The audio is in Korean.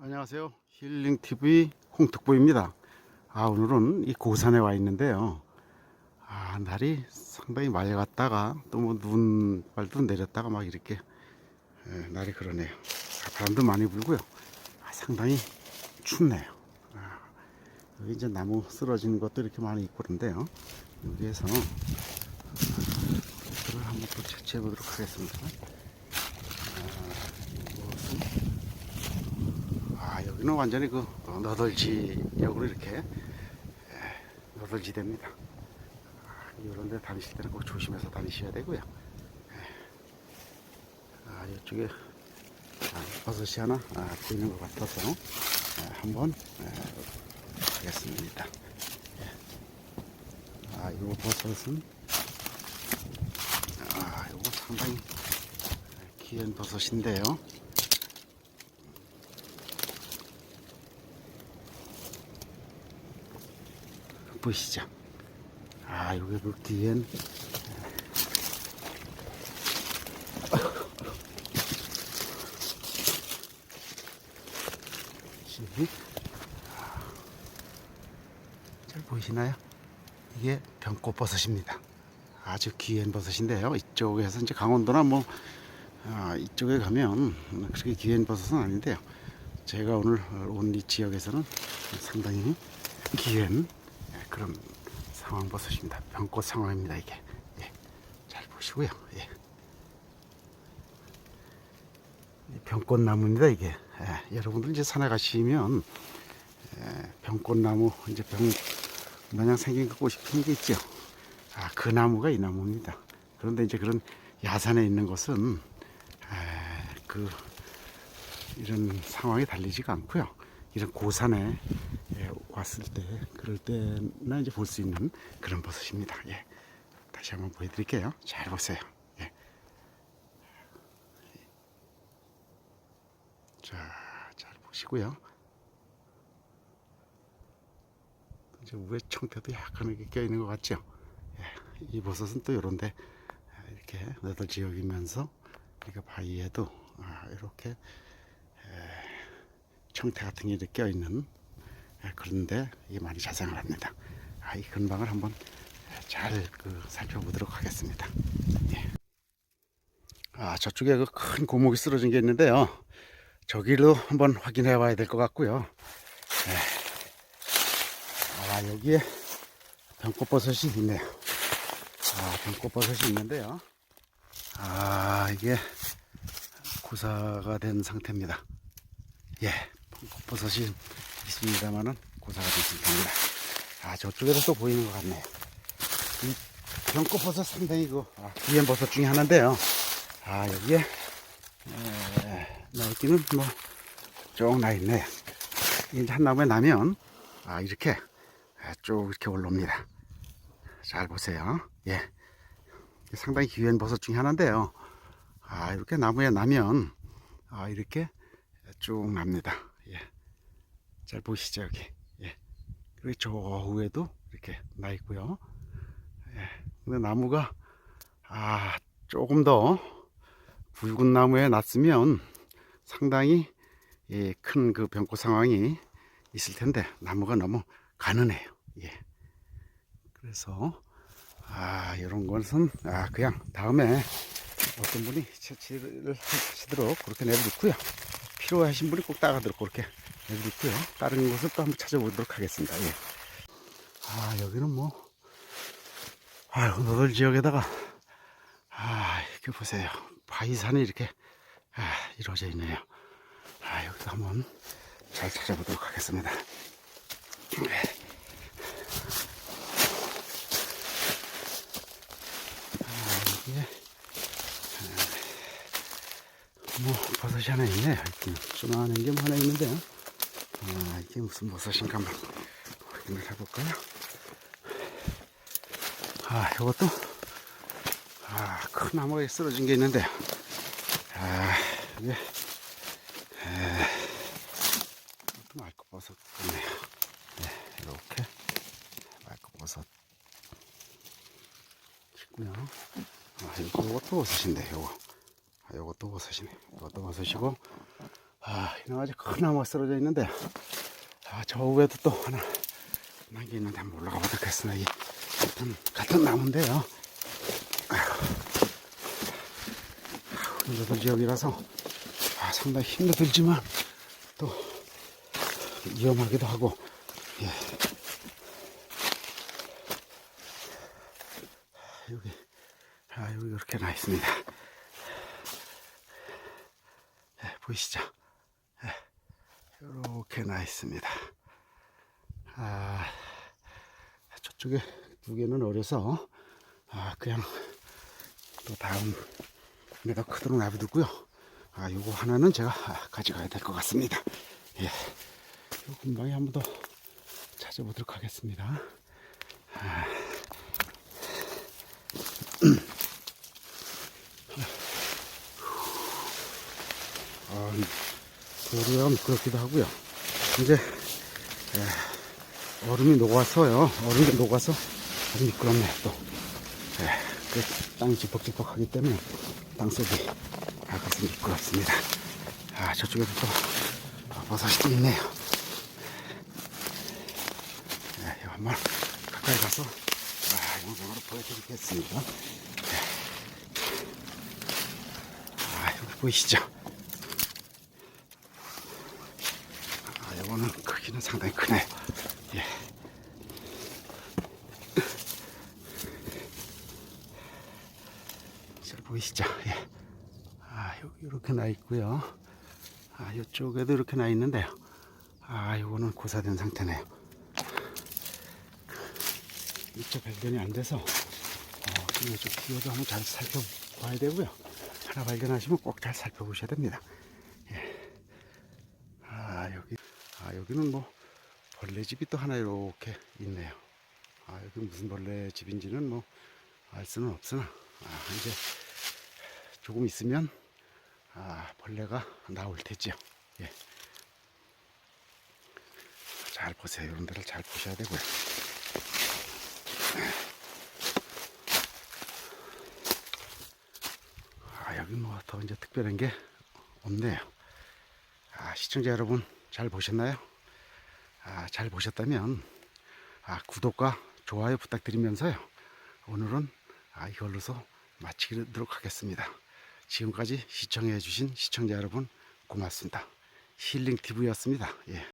안녕하세요. 힐링TV 홍특보입니다. 오늘은 이 고산에 와 있는데요. 날이 상당히 맑았다가 또 뭐 눈발도 내렸다가 막 이렇게 날이 그러네요. 바람도 많이 불고요. 상당히 춥네요. 여기 이제 나무 쓰러진 것도 이렇게 많이 있고 그런데요. 여기에서 이거를 한번 또 채취해 보도록 하겠습니다. 여기는 완전히 그 너덜지역으로 이렇게 너덜지대입니다. 이런 데 다니실 때는 꼭 조심해서 다니셔야 되고요. 이쪽에 버섯이 하나 보이는 것 같아서 한번 하겠습니다. 이 버섯은 이거 상당히 귀한 버섯인데요. 보이시죠? 여기 그 뒤엔 잘 보이시나요? 이게 병꽃버섯입니다. 아주 귀한 버섯인데요. 이쪽에서 이제 강원도나 뭐 이쪽에 가면 그렇게 귀한 버섯은 아닌데요. 제가 오늘 온 이 지역에서는 상당히 귀한 그런 상황버섯입니다. 병꽃 상황입니다. 이게 잘 보시고요. 병꽃나무입니다. 이게 여러분들 이제 산에 가시면 병꽃나무 이제 병 마냥 생긴 그 꽃이 피는 게 있죠. 그 나무가 이 나무입니다. 그런데 이제 그런 야산에 있는 것은 이런 상황이 달리지가 않고요. 이런 고산에 왔을 때 그럴 때나 이제 볼 수 있는 그런 버섯입니다. 다시 한번 보여드릴게요. 잘 보세요. 자, 잘 보시고요. 이제 위에 청태도 약간 이렇게 껴 있는 것 같죠. 이 버섯은 또 이런데 이렇게 너덜지역이면서 이렇게 바위에도 이렇게 청태 같은 게 이렇게 껴 있는 그런데 이게 많이 자생을 합니다. 이 근방을 한번 잘 살펴보도록 하겠습니다. 저쪽에 그 큰 고목이 쓰러진 게 있는데요. 저기로 한번 확인해 봐야 될 것 같고요. 여기에 병꽃버섯이 있네요. 병꽃버섯이 있는데요. 이게 고사가 된 상태입니다. 버섯이 있습니다만은 고사가 된 상태입니다. 저쪽에서 또 보이는 것 같네요. 이 병꽃버섯 상당히 귀한 버섯 중에 하나인데요. 여기에 날기는 뭐 쭉 나 있네요. 이제 한 나무에 나면 이렇게 쭉 이렇게 올라옵니다. 잘 보세요. 상당히 귀한 버섯 중에 하나인데요. 이렇게 나무에 나면 이렇게 쭉 납니다. 잘 보시죠 여기. 그리고 저 위에도 이렇게 나 있고요. 근데 나무가 조금 더 굵은 나무에 났으면 상당히 큰 그 병꽃 상황이 있을 텐데 나무가 너무 가느네요. 그래서 이런 것은 그냥 다음에 어떤 분이 채취를 하시도록 그렇게 내버렸고요. 필요하신 분이 꼭 따가도록 그렇게 내버렸고요. 다른 곳을 또 한번 찾아보도록 하겠습니다. 여기는 뭐 너덜 지역에다가 이렇게 보세요. 바위산이 이렇게 이루어져 있네요. 여기서 한번 잘 찾아보도록 하겠습니다. 이게 뭐 버섯이 하나 있네요. 조그마한 게 뭐 하나 있는데요. 이게 무슨 버섯인가 한번 확인을 해볼까요? 이것도 큰 나무가 쓰러진 게 있는데요. 이게 말꽃버섯 같네요. 이렇게 말꽃버섯 있고요. 이것도 버섯인데 요것도 버섯이네. 이것도 버섯이고 이놈 아주 큰 나무가 쓰러져 있는데, 저 위에도 또 하나 난 게 있는데 한번 올라가 보도록 하겠습니다. 이 같은 나무인데요. 힘들던 지역이라서 상당히 힘도 들지만 또 위험하기도 하고, 예. 여기 이렇게 나 있습니다. 예, 보이시죠? 예, 이렇게 나 있습니다. 저쪽에 두 개는 어려서 그냥 또 다음 내가 크도록 놔두고요. 요거 하나는 제가 가져가야 될 것 같습니다. 예, 요 금방에 한 번 더 찾아보도록 하겠습니다. 도로가 미끄럽기도 하고요. 이제 얼음이 녹아서요. 얼음이 녹아서 아주 미끄럽네요. 또 땅이 질퍽질퍽하기 때문에 땅속이 가슴 미끄럽습니다. 저쪽에도 또 버섯이 또 있네요. 이거 한번 가까이 가서 영상으로 보여드리겠습니다. 여기 보이시죠? 이거는 크기는 상당히 크네요. 예. 잘 보이시죠? 예. 여기 이렇게 나 있고요. 이쪽에도 이렇게 나 있는데요. 이거는 고사된 상태네요. 미처 발견이 안 돼서 이쪽 뒤에도 한번 잘 살펴봐야 되고요. 하나 발견하시면 꼭 잘 살펴보셔야 됩니다. 예. 여기는 뭐 벌레집이 또 하나 이렇게 있네요. 여기 무슨 벌레집인지는 뭐 알 수는 없으나 이제 조금 있으면 벌레가 나올 테죠. 예. 잘 보세요. 이런 데를 잘 보셔야 되고요. 여기 뭐 더 이제 특별한 게 없네요. 시청자 여러분 잘 보셨나요? 잘 보셨다면 구독과 좋아요 부탁드리면서요. 오늘은 이걸로서 마치도록 하겠습니다. 지금까지 시청해 주신 시청자 여러분 고맙습니다. 힐링TV였습니다. 예.